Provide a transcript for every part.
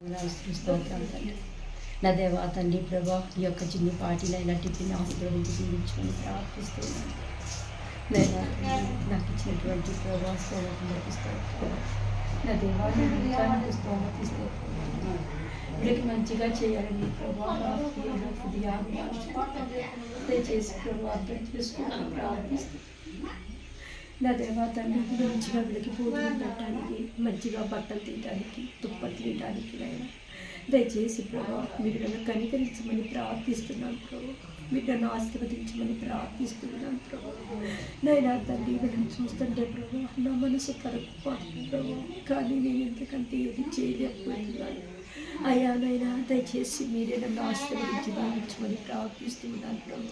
స్తోత్రం తండ్రి. నా దేవా తండ్రి ప్రభా ఈ యొక్క చిన్ని పాటినైనా టిఫిన్ ఆశీర్వదించి జీవించుకొని ప్రార్థిస్తున్నాను. నేను నాకు ఇచ్చినటువంటి ప్రభా స్తోత్రం స్తోత్రం. నా దేవా నాకు స్తోత్రం వీళ్ళకి మంచిగా చేయాలని ప్రభా దయచేసి ప్రభా అర్థం చేసుకుని ప్రార్థిస్తున్నాను. నా దేవా తండ్రి మంచిగా వీళ్ళకి భోజనం పెట్టడానికి, మంచిగా బట్టలు తీయడానికి, దుప్పట్లు తీయడానికి నేను దయచేసి ప్రభా మీరు నన్ను కనికరించమని ప్రార్థిస్తున్నాను ప్రభు. మీరు నన్ను ఆశీర్వదించమని ప్రార్థిస్తున్నాను ప్రభు. నైనా తండ్రి వీళ్ళని చూస్తుంటే ప్రభు నా మనసు కరగపోతుంది ప్రభు. కానీ నేను ఇంతకంటే ఏది చేయలేకపోతున్నాను. అయ్యా నైనా దయచేసి మీరే నన్ను ఆశీర్వదించి భావించమని ప్రార్థిస్తున్నాను ప్రభు.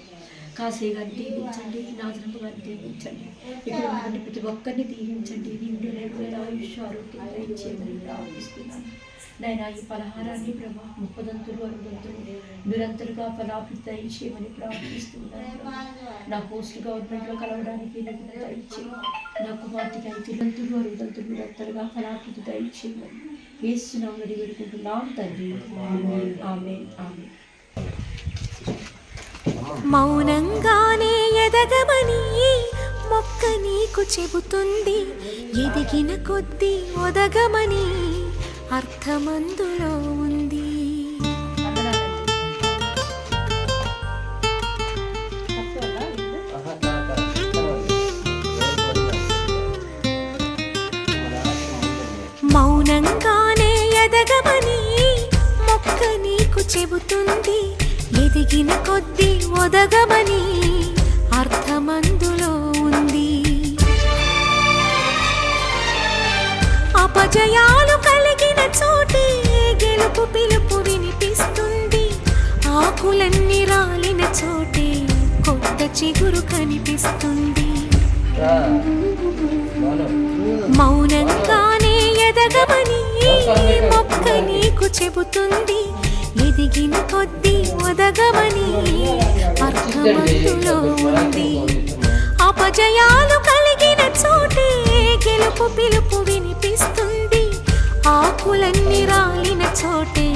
కాశీ గారిని దీవించండి, నాజరమ్మ గారిని దీవించండి, ఇక్కడ ఉన్నటువంటి ప్రతి ఒక్కరిని దీవించండి. నిండు నెలవేళ ఆయుష్ ఆరోగ్యంగా ఇచ్చేయమని ప్రార్థిస్తున్నాను. నైనా ఈ పలహారాన్ని ప్రభా 30 60 నిరంతరంగా ఫలాభివృద్ధి దయచేయమని ప్రార్థిస్తున్నాను. నా పోస్ట్ గవర్నమెంట్లో కలవడానికి దయచేయి. నా కుమార్తెకి 5 60 నిరంతరంగా ఫలాభివృద్ధి దయచేయమని యేసునామములో వేడుకుంటున్నాను తండ్రి. ఆమేన్ ఆమేన్ ఆమేన్. మౌనంగానే ఎదగమని మొక్క నీకు చెబుతుంది, ఎదిగిన కొద్దీ ఒదగమని అర్థమందులో ఉంది. మౌనంగానే ఎదగమని మొక్క నీకు చెబుతుంది, ఎదిగిన కొద్దీ ఒదగమని అర్థమందులో ఉంది. అపజయాలు కలిగిన చోటే గెలుపు పిలుపు వినిపిస్తుంది, ఆకులన్నీ రాలిన చోటే కొత్త చిగురు కనిపిస్తుంది. మౌనంగానే ఎదగమని మొక్క నీకు చెబుతుంది, ఎదిగిన కొద్దీ ఒదగమని అర్థమందులో ఉంది. అపజయాలు కలిగిన చోటే గెలుపు పిలుపు వినిపిస్తుంది, ఆకులన్నీ రాలిన చోటే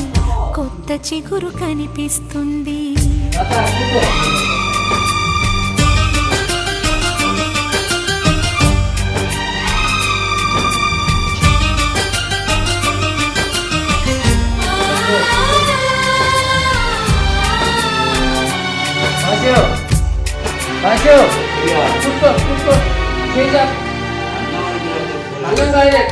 కొత్త చిగురు కనిపిస్తుంది. కూర్చో కూర్చో చేయి. అన్నం కాయలే